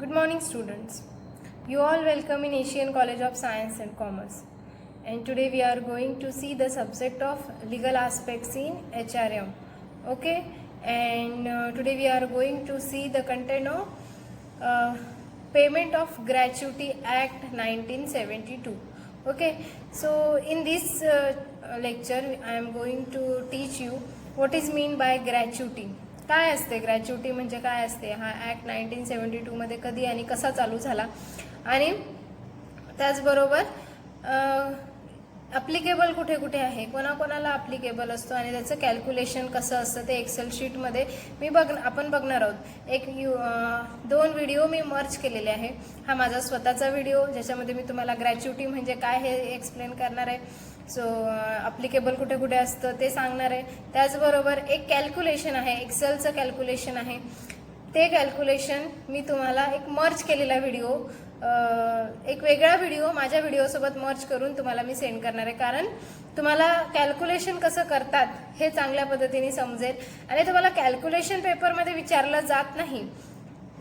Good morning, students. You all welcome in Asian College of Science and Commerce. And today we are going to see the subject of legal aspects in HRM. Okay, and today we are going to see the content of Payment of Gratuity Act 1972. Okay, so in this lecture I am going to teach you what is mean by gratuity. काय असते gratuity म्हणजे काय असते, हा act 1972 मध्ये कधी आणि कसा चालू झाला, आणि त्याचबरोबर ॲप्लिकेबल कुठे कुठे आहे, कोणाकोणाला ॲप्लिकेबल असतो आणि त्याचं कॅल्क्युलेशन कसं असतं ते एक्सेल शीटमध्ये आपण बघणार आहोत. दोन व्हिडिओ मी मर्ज केलेले आहे. हा माझा स्वतःचा व्हिडिओ ज्याच्यामध्ये मी तुम्हाला ग्रॅच्युटी म्हणजे काय हे एक्सप्लेन करणार आहे. सो ॲप्लिकेबल कुठे कुठे असतं ते सांगणार आहे. त्याचबरोबर एक कॅल्क्युलेशन आहे, एक्सेलचं कॅल्क्युलेशन आहे. ते कॅल्क्युलेशन मी तुम्हाला एक मर्ज केलेला व्हिडिओ, एक वेगळा व्हिडिओ माझ्या व्हिडिओसोबत मर्ज करून तुम्हाला मी सेंड करणार आहे, कारण तुम्हाला कॅल्क्युलेशन कसं करतात हे चांगल्या पद्धतीने समजेल. आणि तुम्हाला कॅल्क्युलेशन पेपरमध्ये विचारलं जात नाही.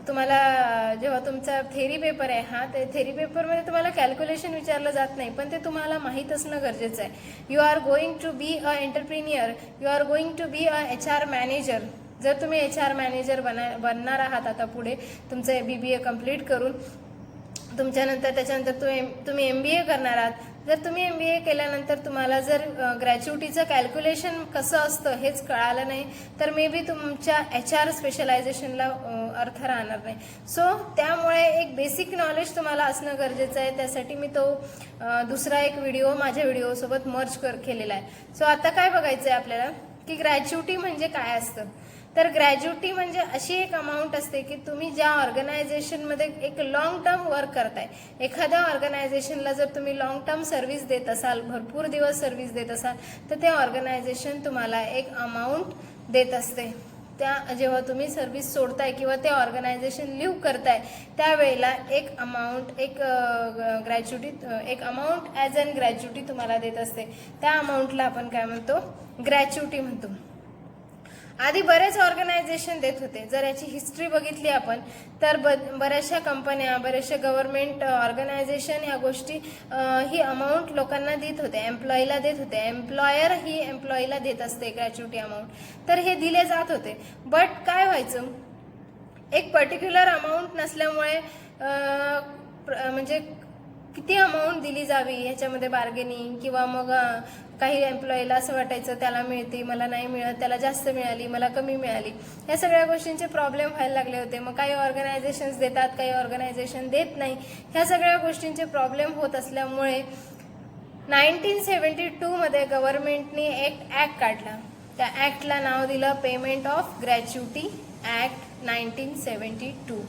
तुम्हाला जेव्हा तुमचा थेरी पेपर आहे, हा ते थेरी पेपरमध्ये तुम्हाला कॅल्क्युलेशन विचारलं जात नाही, पण ते तुम्हाला माहीत असणं गरजेचं आहे. You are going to be a entrepreneur, you are going to be a HR manager. जर तुम्ही HR मॅनेजर बनणार आहात आता पुढे तुमचं BBA कंप्लीट करून, त्याच्यानंतर तुम्ही MBA करणार आहात. जर तुम्ही MBA केल्यानंतर तुम्हाला जर ग्रॅच्युटीचं कॅल्क्युलेशन कसं असतं हेच कळालं नाही तर मे बी तुमच्या HR स्पेशलायझेशनला अर्थ राहणार नाही. सो त्यामुळे एक बेसिक नॉलेज तुम्हाला असणं गरजेचं आहे. त्यासाठी मी तो दुसरा एक व्हिडिओ माझ्या व्हिडिओसोबत मर्ज केलेला आहे. सो आता काय बघायचं आहे आपल्याला की ग्रॅच्युटी म्हणजे काय असतं. तर ग्रॅज्युटी म्हणजे अशी एक अमाऊंट असते की तुम्ही ज्या ऑर्गनायझेशनमध्ये एक लॉंग टर्म वर्क करताय, एखाद्या ऑर्गनायझेशनला जर तुम्ही लॉंग टर्म सर्व्हिस देत असाल, भरपूर दिवस सर्व्हिस देत असाल, तर ते ऑर्गनायझेशन तुम्हाला एक अमाऊंट देत असते. त्या जेव्हा तुम्ही सर्व्हिस सोडताय किंवा ते ऑर्गनायझेशन लिव्ह करताय त्यावेळेला एक अमाऊंट, एक अमाऊंट ॲज अन ग्रॅच्युटी तुम्हाला देत असते. त्या अमाऊंटला आपण काय म्हणतो, ग्रॅच्युटी म्हणतो. आधी बरेच ऑर्गनायझेशन देत होते. जर याची हिस्ट्री बघितली आपण तर बऱ्याचशा कंपन्या, बरेचसे गव्हर्नमेंट ऑर्गनायझेशन ह्या गोष्टी ही अमाऊंट लोकांना देत होते, एम्प्लॉईला देत होते. एम्प्लॉयर ही एम्प्लॉईला देत असते ग्रॅच्युटी अमाऊंट. तर हे दिले जात होते. बट काय व्हायचं, एक पर्टिक्युलर अमाऊंट नसल्यामुळे म्हणजे किती अमाऊंट दिली जावी ह्याच्यामध्ये बार्गेनिंग, किंवा मग काही एम्प्लॉईला असं वाटायचं त्याला मिळते मला नाही मिळत, त्याला जास्त मिळाली मला कमी मिळाली, या सगळ्या गोष्टींचे प्रॉब्लेम व्हायला लागले होते. मग काही ऑर्गनायझेशन्स देतात, काही ऑर्गनायझेशन देत नाही. ह्या सगळ्या गोष्टींचे प्रॉब्लेम होत असल्यामुळे 1972 मध्ये गव्हर्नमेंटने एक ॲक्ट काढला. त्या ॲक्टला नाव दिलं पेमेंट ऑफ ग्रॅच्युटी ॲक्ट 1972.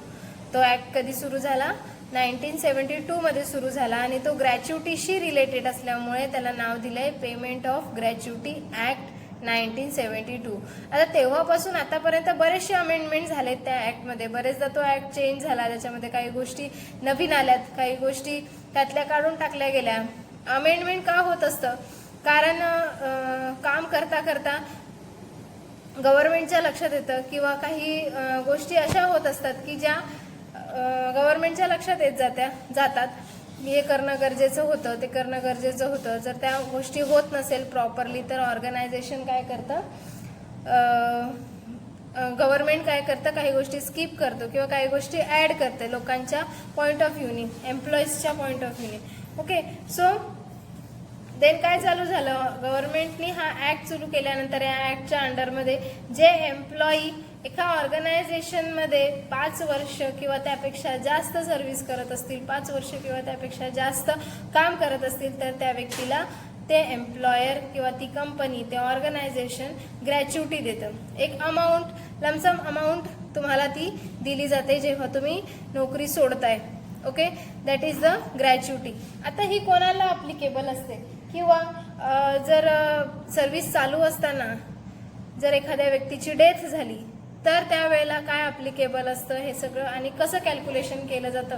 तो ॲक्ट कधी सुरू झाला, 1972 मध्ये सुरू झाला, आणि तो ग्रॅच्युटीशी रिलेटेड असल्यामुळे त्याला नाव दिलंय पेमेंट ऑफ ग्रॅच्युटी ॲक्ट 1972. आता तेव्हापासून आतापर्यंत बरेचसे अमेंडमेंट झालेत त्या ॲक्टमध्ये. बरेचदा तो ॲक्ट चेंज झाला, त्याच्यामध्ये काही गोष्टी नवीन आल्यात, काही गोष्टी त्यातल्या काढून टाकल्या गेल्या. अमेंडमेंट का होत असतं, कारण काम करता करता गव्हर्नमेंटच्या लक्षात येतं किंवा काही गोष्टी अशा होत असतात की ज्या गव्हर्नमेंटच्या लक्षात येत जातात. हे करणं गरजेचं होतं, ते करणं गरजेचं होतं. जर त्या गोष्टी होत नसेल प्रॉपरली तर ऑर्गनायझेशन काय करतं, गव्हर्नमेंट काय करतं, काही गोष्टी स्किप करतो किंवा काही गोष्टी ॲड करते लोकांच्या पॉईंट ऑफ व्ह्यूनी, एम्प्लॉईजच्या पॉईंट ऑफ व्ह्यूनी. ओके, सो देन काय चालू झालं, गव्हर्नमेंटनी हा ॲक्ट सुरू केल्यानंतर या ॲक्टच्या अंडरमध्ये जे एम्प्लॉई एका ऑर्गनायझेशनमध्ये 5 वर्ष किंवा त्यापेक्षा जास्त सर्व्हिस करत असतील, 5 वर्ष किंवा त्यापेक्षा जास्त काम करत असतील, तर त्या व्यक्तीला ते एम्प्लॉयर किंवा ती कंपनी, ते ऑर्गनायझेशन ग्रॅच्युटी देतं. एक अमाऊंट, लमसम अमाऊंट तुम्हाला ती दिली जाते जेव्हा तुम्ही नोकरी सोडताय. Okay, that is the gratuity. आता ही कोणाला ॲप्लिकेबल असते, किंवा जर सर्व्हिस चालू असताना जर एखाद्या व्यक्तीची डेथ झाली तर त्यावेळेला काय ॲप्लिकेबल असतं हे सगळं आणि कसं कॅल्क्युलेशन केलं जातं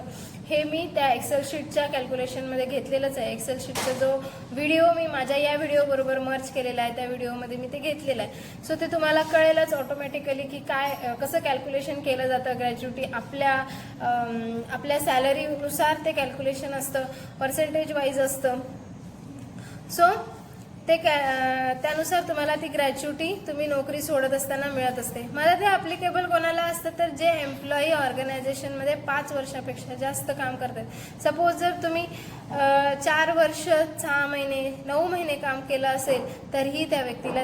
हे मी त्या एक्सेल शीटच्या कॅल्क्युलेशनमध्ये घेतलेलंच आहे. एक्सेल शीटचा जो व्हिडिओ मी माझ्या या व्हिडिओबरोबर मर्ज केलेला आहे त्या व्हिडिओमध्ये मी ते घेतलेलं आहे. सो ते तुम्हाला कळेलच ऑटोमॅटिकली की काय कसं कॅल्क्युलेशन केलं जातं. ग्रॅज्युटी आपल्या सॅलरीनुसार ते कॅल्क्युलेशन असतं, पर्सेंटेज वाईज असतं. सो ते त्यानुसार तुम्हाला ती ग्रॅच्युटी तुम्ही नोकरी सोडत असताना मिळत असते. मला ते ॲप्लिकेबल कोणाला असतं तर जे एम्प्लॉई ऑर्गनायझेशनमध्ये 5 वर्षापेक्षा जास्त काम करतात. सपोज जर तुम्ही 4 वर्ष 6 महिने 9 महिने काम केलं असेल तरीही त्या व्यक्तीला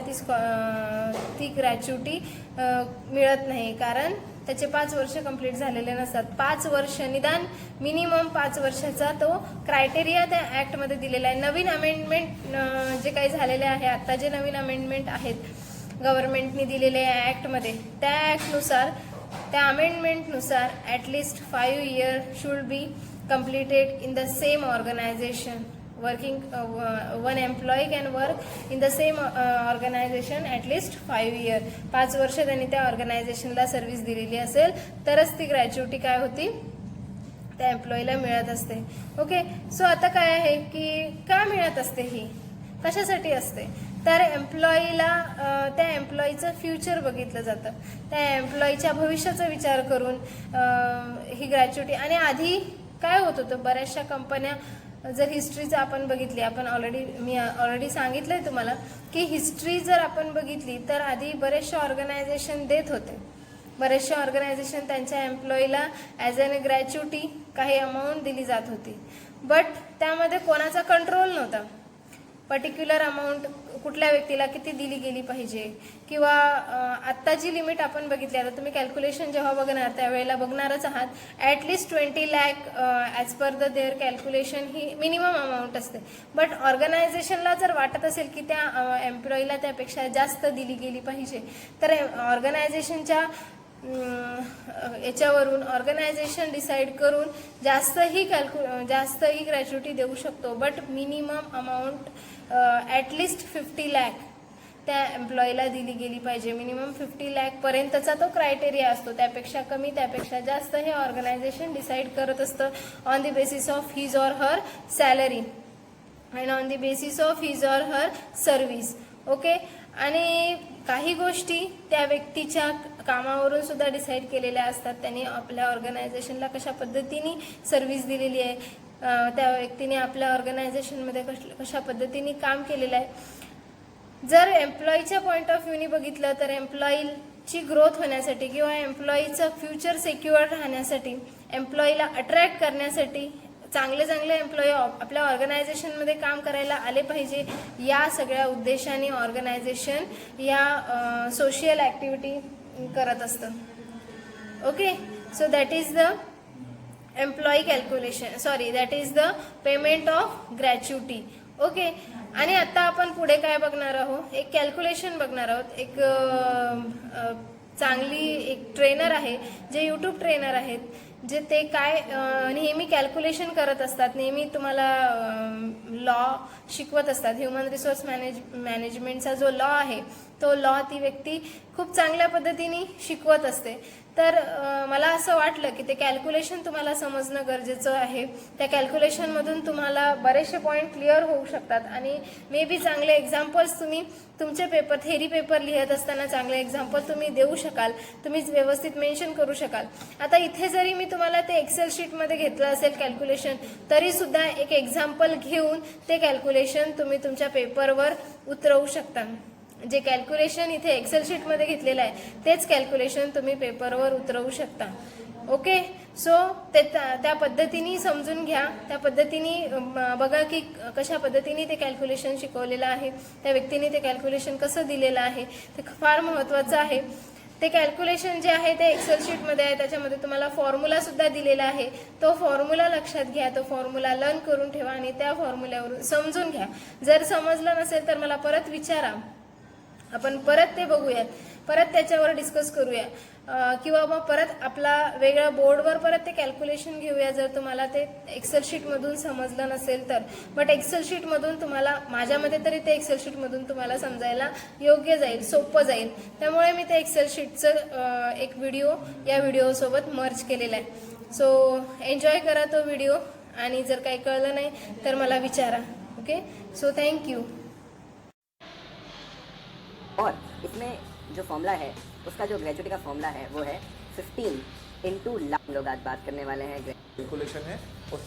ती ग्रॅच्युटी मिळत नाही, कारण त्याचे 5 वर्ष कंप्लीट झालेले नसतात. 5 वर्ष निदान मिनिमम 5 वर्षाचा तो क्रायटेरिया त्या ॲक्टमध्ये दिलेला आहे. नवीन अमेंडमेंट जे काही झालेले आहे, आत्ता जे नवीन अमेंडमेंट आहेत गव्हर्नमेंटने दिलेले ॲक्टमध्ये, त्या ॲक्टनुसार त्या अमेंडमेंटनुसार at least 5 year should be completed in the same organization. One employee can work in the same organization at least 5 years. 5 वर्ष त्यांनी त्या ऑर्गनायझेशनला सर्व्हिस दिलेली असेल तरच ती ग्रॅच्युटी काय होती त्या एम्प्लॉईला मिळत असते. ओके, सो आता काय आहे की का मिळत असते, ही कशासाठी असते तर एम्प्लॉईला त्या एम्प्लॉईचं फ्युचर बघितलं जातं, त्या एम्प्लॉईच्या भविष्याचा विचार करून ही ग्रॅच्युटी. आणि आधी काय होत होतं, बऱ्याचशा कंपन्या जर हिस्ट्रीचं आपण बघितली, मी ऑलरेडी सांगितलं आहे तुम्हाला की हिस्ट्री जर आपण बघितली तर आधी बरेचशा ऑर्गनायझेशन देत होते. बरेचशा ऑर्गनायझेशन त्यांच्या एम्प्लॉईला ॲज अन ग्रॅच्युटी काही अमाऊंट दिली जात होती, बट त्यामध्ये कोणाचा कंट्रोल नव्हता. पर्टिक्युलर अमाऊंट कुठल्या व्यक्तीला किती दिली गेली पाहिजे किंवा आत्ता जी लिमिट आपण बघितली, आता तुम्ही कॅल्क्युलेशन जेव्हा बघणार त्यावेळेला बघणारच आहात, at least 20 lakh as per the there calculation he minimum amount असते. बट ऑर्गनायझेशनला जर वाटत असेल की त्या एम्प्लॉईला त्यापेक्षा जास्त दिली गेली पाहिजे तर ऑर्गनायझेशनच्या याच्यावरून ऑर्गनायझेशन डिसाईड करून जास्तही ग्रॅच्युटी देऊ शकतो. But minimum amount at least 50 lakh त्या एम्प्लॉईला दिली गेली पाहिजे. मिनिमम 50 लाखपर्यंतचा तो क्रायटेरिया असतो, त्यापेक्षा कमी त्यापेक्षा जास्त हे ऑर्गनायझेशन डिसाईड करत असतं on the basis of his or her salary and on the basis of his or her service. Okay, आणि काही गोष्टी त्या व्यक्तीच्या कामावरून सुद्धा डिसाईड केलेल्या असतात. त्यांनी आपल्या ऑर्गनायझेशनला कशा पद्धतीने सर्व्हिस दिलेली आहे, त्या व्यक्तीने आपल्या ऑर्गनायझेशनमध्ये कशा पद्धतीने काम केलेलं आहे. जर एम्प्लॉईच्या पॉईंट ऑफ व्ह्यूनी बघितलं तर एम्प्लॉईची ग्रोथ होण्यासाठी किंवा एम्प्लॉईचं फ्युचर सिक्युअर राहण्यासाठी, एम्प्लॉईला अट्रॅक्ट करण्यासाठी चांगले एम्प्लॉई आपल्या ऑर्गनायझेशनमध्ये काम करायला आले पाहिजे, या सगळ्या उद्देशाने ऑर्गनायझेशन या सोशल ॲक्टिव्हिटी करत असतं. Okay, so that is the employee calculation, that is the payment of gratuity. Okay, आणि आता आपण पुढे काय बघणार आहोत, एक कॅल्क्युलेशन बघणार आहोत. एक चांगली एक ट्रेनर आहे, जे यूट्यूब ट्रेनर आहेत, जे ते काय नेहमी कॅल्क्युलेशन करत असतात, नेहमी तुम्हाला लॉ शिकवत असतात. ह्युमन रिसोर्स मॅनेजमेंटचा जो लॉ आहे तो लॉ ती व्यक्ती खूप चांगल्या पद्धतीने शिकवत असते. तर मला असं वाटलं की ते कॅल्क्युलेशन तुम्हाला समजणं गरजेचं आहे. त्या कॅल्क्युलेशनमधून तुम्हाला बरेचसे पॉईंट क्लिअर होऊ शकतात आणि मे बी चांगले एक्झाम्पल्स तुम्ही तुमचे थेरी पेपर लिहित असताना चांगले एक्झाम्पल तुम्ही देऊ शकाल, तुम्ही व्यवस्थित मेन्शन करू शकाल. आता इथे जरी मी तुम्हाला ते एक्सेल शीटमध्ये घेतलं असेल कॅल्क्युलेशन, तरीसुद्धा एक एक्झाम्पल घेऊन ते कॅल्क्युलेशन तुम्ही तुमच्या पेपरवर उतरवू शकता. जे कॅल्क्युलेशन इथे एक्सेल शीटमध्ये घेतलेलं आहे तेच कॅल्क्युलेशन तुम्ही पेपरवर उतरवू शकता. ओके, सो त्या पद्धतीने समजून घ्या, त्या पद्धतीने बघा की कशा पद्धतीने ते कॅल्क्युलेशन शिकवलेलं आहे, त्या व्यक्तीने ते कॅल्क्युलेशन कसं दिलेलं आहे ते फार महत्त्वाचं आहे. ते कॅल्क्युलेशन जे आहे ते एक्सेल शीटमध्ये आहे, त्याच्यामध्ये तुम्हाला फॉर्म्युलासुद्धा दिलेला आहे. तो फॉर्म्युला लक्षात घ्या, तो फॉर्म्युला लर्न करून ठेवा आणि त्या फॉर्म्युल्यावरून समजून घ्या. जर समजलं नसेल तर मला परत विचारा, आपण परत ते बघूयात, परत त्याच्यावर डिस्कस करूया. किंवा मग परत आपला वेगळ्या बोर्डवर परत ते कॅल्क्युलेशन घेऊया जर तुम्हाला ते एक्सेल शीटमधून समजलं नसेल तर. बट एक्सेल शीटमधून तुम्हाला, माझ्यामध्ये तरी ते एक्सेल शीटमधून तुम्हाला समजायला योग्य जाईल, सोपं जाईल. त्यामुळे मी ते एक्सेल शीटचं एक व्हिडिओ या व्हिडिओसोबत मर्ज केलेला आहे. सो एन्जॉय करा तो व्हिडिओ, आणि जर काही कळलं नाही तर मला विचारा. Okay, so thank you. और इसमें जो फॉर्मूला है, उसका जो ग्रेजुएटी का फॉर्मूला है वो है 15 इंटू लाख. लोग आज बात करने वाले हैं कैलकुलेशन है और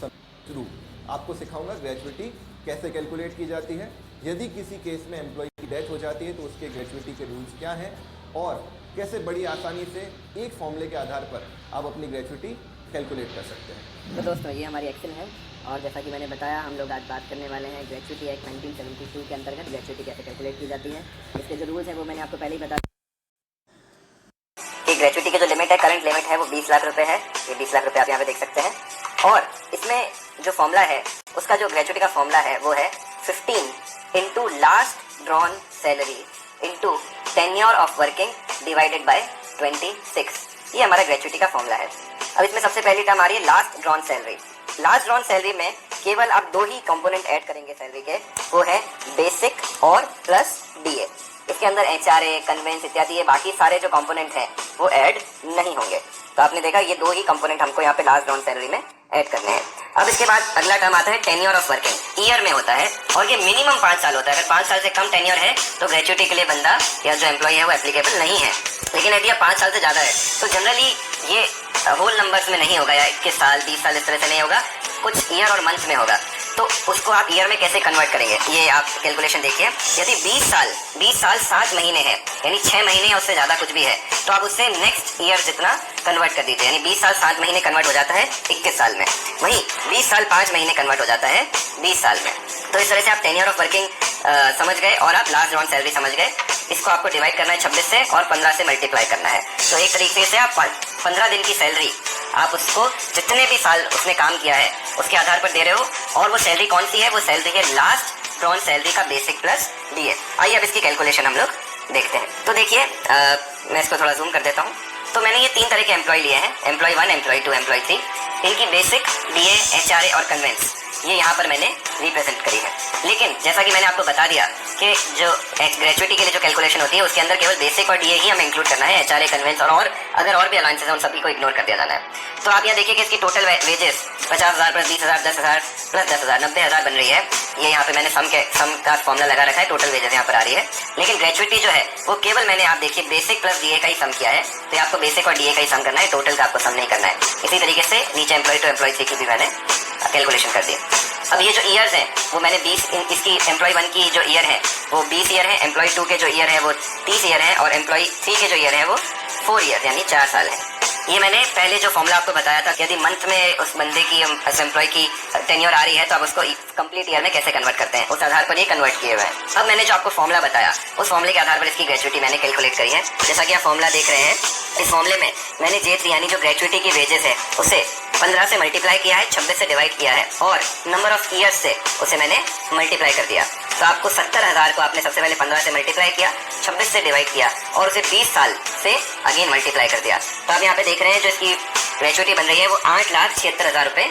शुरू आपको सिखाऊंगा ग्रेजुएटी कैसे कैलकुलेट की जाती है. यदि किसी केस में एम्प्लॉय की डेथ हो जाती है तो उसके ग्रेजुएटी के रूल्स क्या हैं और कैसे बड़ी आसानी से एक फॉर्मूले के आधार पर आप अपनी ग्रेजुएटी कैलकुलेट कर सकते हैं. तो दोस्तों, ये हमारी एक्सेल है और जैसा कि मैंने बताया, हम लोग आज बात करने वाले हैं ग्रेजुएटी एक्ट 1972 के अंतर्गत ग्रेजुएटी कैसे कैलकुलेट की जाती है. इसके जो रूल्स हैं वो मैंने आपको पहले ही बता कि ग्रेजुएटी की जो लिमिट है, करंट लिमिट है वो 20 लाख रुपए है. ये 20 लाख रुपए आप यहाँ पे देख सकते हैं. और इसमें जो फॉर्मूला है, उसका जो ग्रेजुएटी का फॉर्मूला है वो है 15 into last drawn salary into tenure of working divided by 26. ये हमारा ग्रेजुएटी का फॉर्मूला है. अब इसमें सबसे पहली टर्म आ रही है last drawn salary. Last drawn salary में केवल आप 2 ही कंपोनेंट ऐड करेंगे सैलरी के, वो है बेसिक और प्लस डीए. इसके अंदर एचआरए, कन्वेंस इत्यादि ये बाकी सारे जो कंपोनेंट हैं वो ऐड नहीं होंगे. तो आपने देखा, ये 2 ही कंपोनेंट हमको यहाँ पे लास्ट ड्रॉन सैलरी में ऐड करने हैं. अब इसके बाद अगला टर्म आता है टेन्योर ऑफ वर्किंग. ईयर में होता है और ये मिनिमम 5 साल होता है. अगर 5 साल से कम टेन्योर है तो ग्रेजुएटी के लिए बंदा या जो एम्प्लॉय है वो एप्लीकेबल नहीं है. लेकिन यदि आप 5 साल से ज़्यादा है तो जनरली ये होल नंबर्स में नहीं होगा, या 21 साल 20 साल इस तरह से नहीं होगा, कुछ ईयर और मंथ में होगा. तो उसको आप ईयर में कैसे कन्वर्ट करेंगे, ये आप कैलकुलेशन देखिए. यदि 20 साल 7 महीने है, यानी 6 महीने या उससे ज़्यादा कुछ भी है, तो आप उससे नेक्स्ट ईयर जितना कन्वर्ट कर दीजिए. यानी 20 साल 7 महीने कन्वर्ट हो जाता है 21 साल में. वहीं 20 साल 5 महीने कन्वर्ट हो जाता है 20 साल में. तो इस तरह से आप टेन्योर ऑफ वर्किंग समझ गए और आप लास्ट ड्रॉन सैलरी समझ गए. इसको आपको डिवाइड करना है 26 से और 15 से मल्टीप्लाई करना है. तो एक तरीके से आप 15 दिन की सैलरी आप उसको जितने भी साल उसने काम किया है उसके आधार पर दे रहे हो. और वो सैलरी कौन सी है, वो सैलरी है लास्ट ड्रॉन सैलरी का बेसिक प्लस डीए. आइए अब इसकी कैलकुलेशन हम लोग देखते हैं. तो देखिए, मैं इसको थोड़ा जूम कर देता हूँ. तो मैंने ये 3 तरह के एम्प्लॉय लिए हैं, एम्प्लॉय 1, एम्प्लॉय 2, एम्प्लॉय 3. इनकी बेसिक, डीए, एचआरए और कन्वेंस ये यहाँ पर मैंने रिप्रेजेंट करी है. लेकिन जैसा कि मैंने आपको बता दिया कि जो ग्रेजुएटी के लिए जो कैलकुलेशन होती है उसके अंदर केवल बेसिक और डीए ही हमें इंक्लूड करना है. एचआरए, कन्वेंस और अगर और भी अलाउंसेस हैं उन सभी को इग्नोर कर दिया जाना है. तो आप यहाँ देखिए कि इसकी टोटल वेजेस 50,000 प्लस 20,000, 10,000 प्लस 10,000, 90,000 बन रही है. ये यहाँ पे मैंने सम का फॉर्मूला लगा रखा है, टोटल वेजेस यहाँ पर आ रही है. लेकिन ग्रेजुएटी जो है वो केवल मैंने, आप देखिए, बेसिक प्लस डीए का ही सम किया है. तो आपको बेसिक और डीए का ही सम करना है, टोटल का आपको सम नहीं करना है. इसी तरीके से नीचे एम्प्लॉय 2, एम्प्लॉय 3 की भी मैंने कैलकुलेशन कर दी. अब ये जो ईयर्स हैं वो मैंने 20, इसकी एम्प्लॉय 1 की जो ईयर है वो 20 ईयर है, एम्प्लॉय 2 के जो ईयर है वो 30 ईयर है और एम्प्लॉय 3 के जो ईयर है वो 4 ईयर यानी 4 साल है. ये मैंने पहले जो फॉर्मूला आपको बताया था कि यदि मंथ में उस बंदे की, उस एम्प्लॉय की टेन्योर आ रही है तो आप उसको कंप्लीट ईयर में कैसे कन्वर्ट करते हैं, उस आधार पर ये कन्वर्ट किए हुए हैं. अब मैंने जो आपको फॉर्मूला बताया उस फॉर्मूले के आधार पर इसकी ग्रेजुएटी मैंने कैलकुलेट करी है. जैसा कि आप फॉर्मूला देख रहे हैं, इस फॉर्मूले में मैंने J3 यानी जो ग्रेजुएटी की वेजेस है उसे 15 से मल्टीप्लाई किया है, 26 से डिवाइड किया है और number of years say use Maine multiply कर दिया. तो आपको 70,000 को आपने सबसे पहले 15 से मल्टीप्लाई किया, 26 से डिवाइड किया और उसे 20 साल से अगेन मल्टीप्लाई कर दिया. तो आप यहाँ पे देख रहे हैं जो इसकी ग्रेजुएटी बन रही है वो 8,76,000 रुपये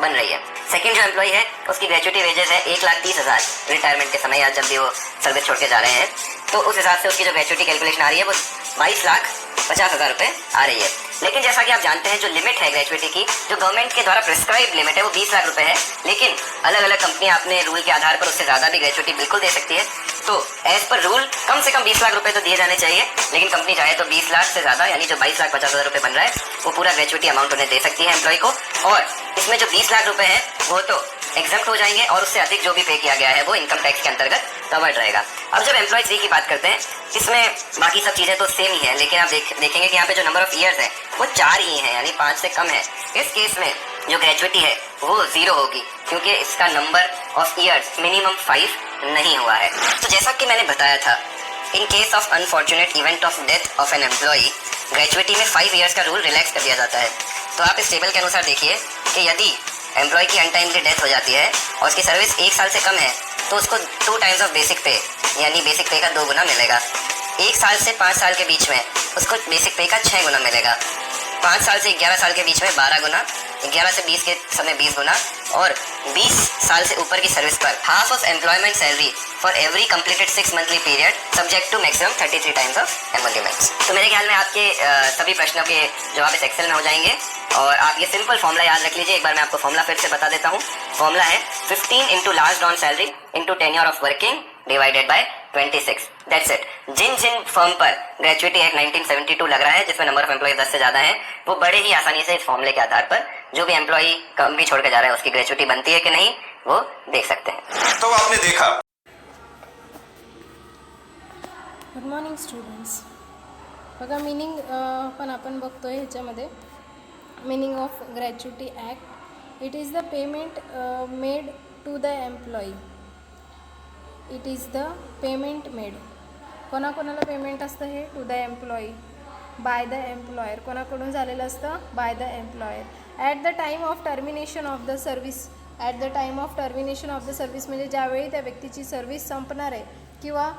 बन रही है. सेकंड जो एम्प्लॉय है उसकी ग्रेजुएटी वेजेस है 1,30,000 रिटायरमेंट के समय या जब भी वो सर्विस छोड़ के जा रहे हैं. तो उस हिसाब से उसकी जो ग्रेजुएटी कैलकुलेशन आ रही है वो 22,50,000 रुपये आ रही है. लेकिन जैसा कि आप जानते हैं जो लिमिट है ग्रेजुएटी की, जो गवर्नमेंट के द्वारा प्रिस्क्राइब लिमिट है वो 20 लाख रुपए है. लेकिन अलग अलग कंपनियां अपने रूल के आधार पर उससे ज़्यादा भी ग्रेजुएटी बिल्कुल दे सकती है. तो एज पर रूल कम से कम 20 लाख रुपए तो दिए जाने चाहिए. लेकिन कंपनी चाहे तो 20 लाख से ज़्यादा यानी जो 22,50,000 रुपये बन रहा है वो पूरा ग्रेजुएटी अमाउंट उन्हें दे सकती है एम्प्लॉय को. और इसमें जो 20 लाख रुपए है वो तो एग्जम्प्ट हो जाएंगे और उससे अधिक जो भी पे किया गया है वो इनकम टैक्स के अंतर्गत कवर्ड रहेगा. अब जब एम्प्लॉय 3 की बात करते हैं, इसमें बाकी सब चीज़ें तो सेम ही है, लेकिन आप देखेंगे कि यहाँ पे जो नंबर ऑफ ईयर्स है वो 4 ही है यानी 5 से कम है. इस केस में जो ग्रेजुएटी है वो 0 होगी क्योंकि इसका नंबर ऑफ ईयर्स मिनिमम 5 नहीं हुआ है. तो जैसा कि मैंने बताया था, in case of unfortunate event of death of an employee, gratuity में 5 ईयर्स का रूल रिलैक्स कर दिया जाता है. तो आप इस टेबल के अनुसार देखिए कि यदि एम्प्लॉय की अनटाइमली डेथ हो जाती है और उसकी सर्विस 1 साल से कम है तो उसको 2 टाइम्स ऑफ बेसिक पे यानी बेसिक पे का 2 गुना मिलेगा. 1 साल से 5 साल के बीच में उसको बेसिक पे का 6 गुना मिलेगा, 5 साल से 11 साल के बीच में 12 गुना, 11 से 20 के समय 20 गुना, और 20 साल से ऊपर की सर्विस पर half of employment salary for every completed 6 monthly period subject to maximum 33 times of emoluments. तो मेरे ख्याल में आपके सभी प्रश्नों के जवाब इस एक्सेल में हो जाएंगे। और आप ये सिंपल फॉर्मूला याद रख लीजिए। एक बार मैं आपको फॉर्मूला फिर से बता देता हूँ। फॉर्मूला है 15 into last drawn salary into tenure of working divided by 26। That's it. जिन जिन फर्म पर ग्रेचुइटी एक्ट 1972 लग रहा है, जिसमें नंबर ऑफ एम्प्लॉय 10 से ज्यादा है, वो बड़े ही आसानी से इस फॉर्मूले के आधार पर जो भी एम्प्लॉय कंपनी छोड़ के जा रहा है उसकी ग्रेचुइटी बनती है कि नहीं वो देख सकते हैं। तो आपने देखा। Good morning students. बघा मिनिंग पण आपण बघतोय ह्याच्यामध्ये meaning of gratuity act. It is the payment made to the employee. It is the payment made. कोणाकोणाला पेमेंट असतं हे? To the employee by the employer. कोणाकडून झालेलं असतं? By the employer. At the time of termination of the service. At the time of termination of the service म्हणजे ज्यावेळी त्या व्यक्तीची सर्विस संपणार आहे किंवा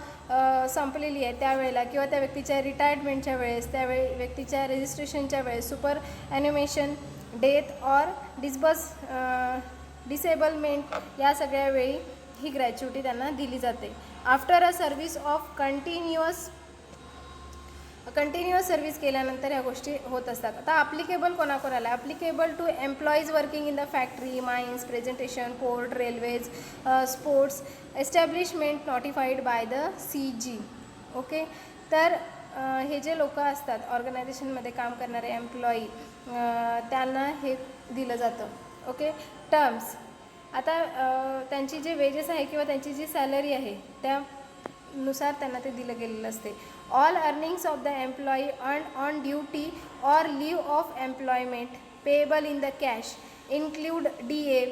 संपलेली आहे त्यावेळेला, किंवा त्या व्यक्तीच्या रिटायरमेंटच्या वेळेस, त्यावेळी व्यक्तीच्या रजिस्ट्रेशनच्या वेळेस, superannuation, death or disablement या सगळ्या वेळी ही ग्रॅच्युटी त्यांना दिली जाते. After a service of continuous service केल्यानंतर ह्या गोष्टी होत असतात. आता ॲप्लिकेबल कोणाकोणाला? Applicable to employees working in the factory, mines, presentation, port, railways, sports establishment notified by the CG. Okay. तर हे जे लोक असतात ऑर्गनायझेशनमध्ये काम करणारे एम्प्लॉई, त्यांना हे दिलं जातं. ओके. टर्म्स. आता त्यांची जे वेजेस आहे किंवा त्यांची जी सॅलरी आहे त्यानुसार त्यांना ते दिलं गेलेलं असते. All earnings of the employee earn on duty or leave of employment payable in the cash include DA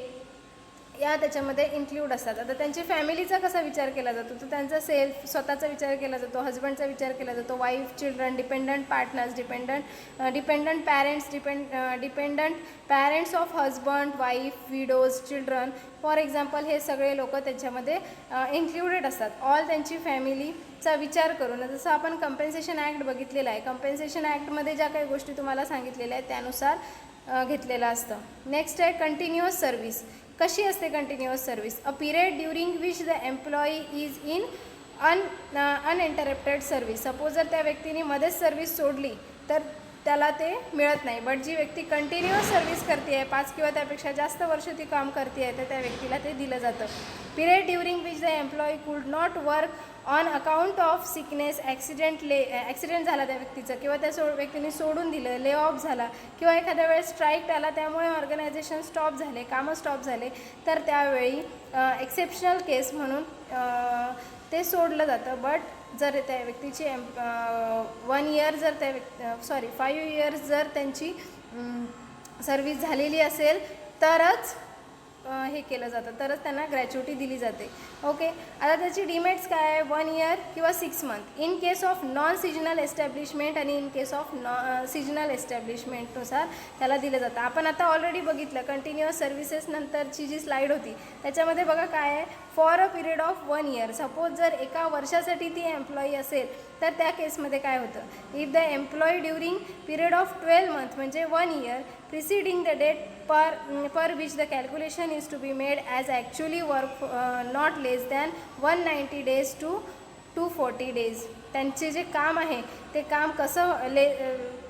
या त्याच्यामध्ये इन्क्ल्यूड असतात. आता त्यांची फॅमिलीचा कसा विचार केला जातो? तर त्यांचा स्वतःचा विचार केला जातो, हजबंडचा विचार केला जातो, wife, children, dependent partners, dependent parents, dependent parents of husband, wife, widows, children for example, हे सगळे लोक त्याच्यामध्ये इन्क्ल्युडेड असतात. ऑल त्यांची फॅमिलीचा विचार करून. जसं आपण कंपेन्सेशन ॲक्ट बघितलेला आहे, कंपेन्सेशन ॲक्टमध्ये ज्या काही गोष्टी तुम्हाला सांगितलेल्या आहेत त्यानुसार घेतलेलं असतं. नेक्स्ट आहे कंटिन्युअस सर्व्हिस. कशी असते continuous service? A period during which the employee is in uninterrupted service. Suppose जर त्या व्यक्तीने मध्येच सर्व्हिस सोडली तर त्याला ते मिळत नाही. बट जी व्यक्ती कंटिन्युअस सर्व्हिस करते आहे, 5 किंवा त्यापेक्षा जास्त वर्ष ती काम करते आहे, तर त्या व्यक्तीला ते दिलं जातं. Period during which the employee could not work on account of sickness, accident झाला त्या व्यक्तीचं, किंवा त्या व्यक्तीने सोडून दिलं, ले ऑफ झाला, किंवा एखाद्या वेळेस स्ट्राईक आला त्यामुळे ऑर्गनायझेशन स्टॉप झाले, कामं स्टॉप झाले, तर त्यावेळी एक्सेप्शनल केस म्हणून ते सोडलं जातं. बट जर त्या व्यक्तीची 1 इयर जर त्या 5 इयर्स जर त्यांची सर्व्हिस झालेली असेल तरच हे केलं जातं, तरच त्यांना ग्रॅच्युटी दिली जाते. ओके. आता त्याची डिमेट्स काय आहे? 1 इयर किंवा 6 month in case of non seasonal establishment, आणि इन केस ऑफ सिजनल एस्टॅब्लिशमेंटनुसार त्याला दिलं जातं. आपण आता ऑलरेडी बघितलं कंटिन्युअस सर्व्हिसेस नंतरची जी स्लाईड होती त्याच्यामध्ये बघा काय आहे? For a period of 1 year. Suppose जर एका वर्षासाठी ती एम्प्लॉई असेल तर त्या केसमध्ये काय होतं? If the employee during period of 12 month म्हणजे 1 इयर प्रिसिडिंग द डेट पर which the calculation is to be made as actually work not less than 190 days to 240 days. त्यांचे जे काम आहे ते काम कसं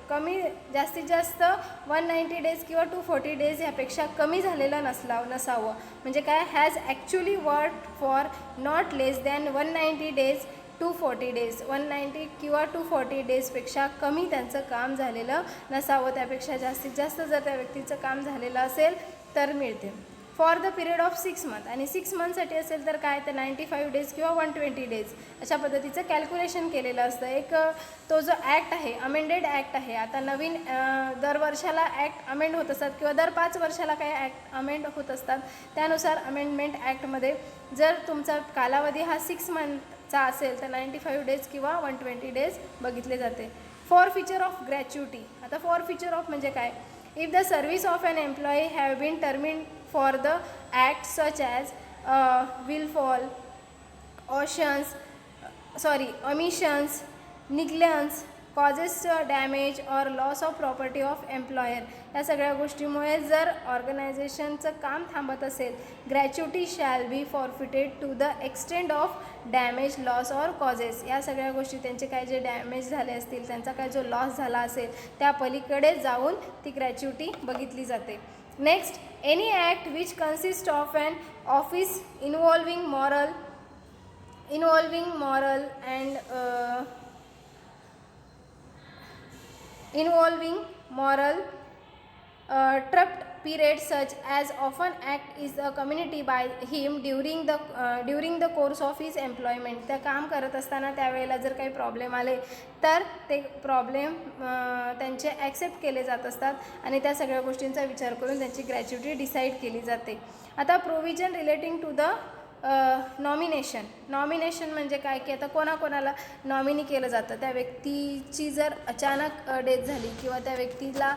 कमी जास्तीत जास्त 190 days किंवा 240 days ह्यापेक्षा कमी झालेलं नसावं. म्हणजे काय? Has actually work for not less than 190 days 240 days. 190 किंवा 240 daysपेक्षा कमी त्यांचं काम झालेलं नसावं. त्यापेक्षा जास्तीत जास्त जर त्या व्यक्तीचं काम झालेलं असेल तर मिळते. For the period of 6 months, आणि 6 monthसाठी असेल तर काय? तर 95 days किंवा 120 days अशा पद्धतीचं कॅल्क्युलेशन केलेलं असतं. एक तो जो ॲक्ट आहे, अमेंडेड ॲक्ट आहे, आता नवीन दर वर्षाला ॲक्ट अमेंड होत असतात किंवा दर 5 वर्षाला काही ॲक्ट अमेंड होत असतात. त्यानुसार अमेंडमेंट ॲक्टमध्ये जर तुमचा कालावधी हा 6 monthचा असेल तर 95 days किंवा 120 days बघितले जाते. Forfeiture of gratuity. आता फॉर फीचर ऑफ म्हणजे काय? If the service of an employee have been terminated for the act such as willful, omissions, negligence causes damage or loss of property of employer, या सगळ्या गोष्टीमुळे जर ऑर्गनायझेशनचं काम थांबत असेल, gratuity shall be forfeited to the extent of damage loss or causes, या सगळ्या गोष्टी त्यांचे काय जे डॅमेज झाले असतील, त्यांचा काय जो लॉस झाला असेल त्या पलीकडे जाऊन ती ग्रॅच्युटी बघितली जाते. Next, any act which consist of an offence involving moral and involving moral trapped period such as often act is a community by him during the course of his employment. त्या काम करत असताना त्यावेळेला जर काही problem आले तर ते प्रॉब्लेम त्यांचे ॲक्सेप्ट केले जात असतात आणि त्या सगळ्या गोष्टींचा विचार करून त्यांची ग्रॅच्युटी डिसाईड केली जाते. आता provision relating to the nomination म्हणजे काय की आता कोणाकोणाला नॉमिनी केलं जातं, त्या व्यक्तीची जर अचानक डेथ झाली किंवा त्या व्यक्तीला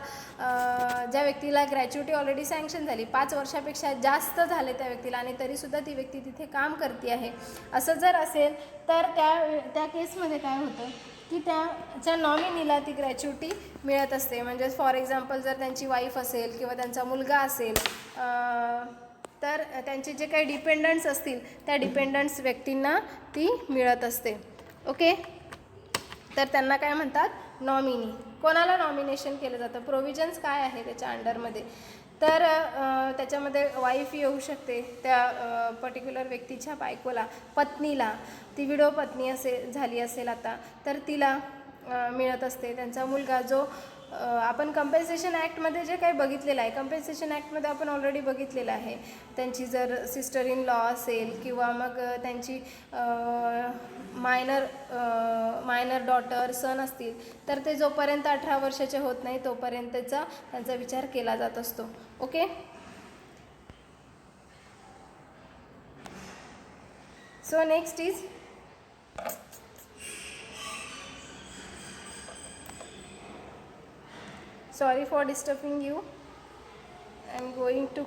ज्या व्यक्तीला ग्रॅच्युटी ऑलरेडी सँक्शन झाली, 5 वर्षापेक्षा जास्त झाले त्या व्यक्तीला आणि तरीसुद्धा ती व्यक्ती तिथे काम करते आहे, असं जर असेल तर त्या केसमध्ये काय होतं की त्याच्या नॉमिनीला ती ग्रॅच्युटी मिळत असते. म्हणजे फॉर एक्झाम्पल जर त्यांची वाईफ असेल किंवा त्यांचा मुलगा असेल तर त्यांचे जे काही डिपेंडंट्स असतील त्या डिपेंडंट्स व्यक्तींना ती मिळत असते. ओके, तर त्यांना काय म्हणतात, नॉमिनी. कोणाला नॉमिनेशन केलं जातं, प्रोव्हिजन्स काय आहे त्याच्या अंडरमध्ये, तर त्याच्यामध्ये वाईफ येऊ शकते, त्या पर्टिक्युलर व्यक्तीच्या बायकोला, पत्नीला, ती विडो पत्नी झाली असेल आता तर तिला मिळत असते. त्यांचा मुलगा जो आपण कंपेन्सेशन ॲक्टमध्ये जे काही बघितलेलं आहे, कंपेन्सेशन ॲक्टमध्ये आपण ऑलरेडी बघितलेलं आहे, त्यांची जर सिस्टर इन लॉ असेल किंवा मग त्यांची मायनर डॉटर सन असतील तर ते जोपर्यंत 18 वर्षाचे होत नाही तोपर्यंतचा त्यांचा विचार केला जात असतो. Okay, so next is sorry for disturbing you. I am going to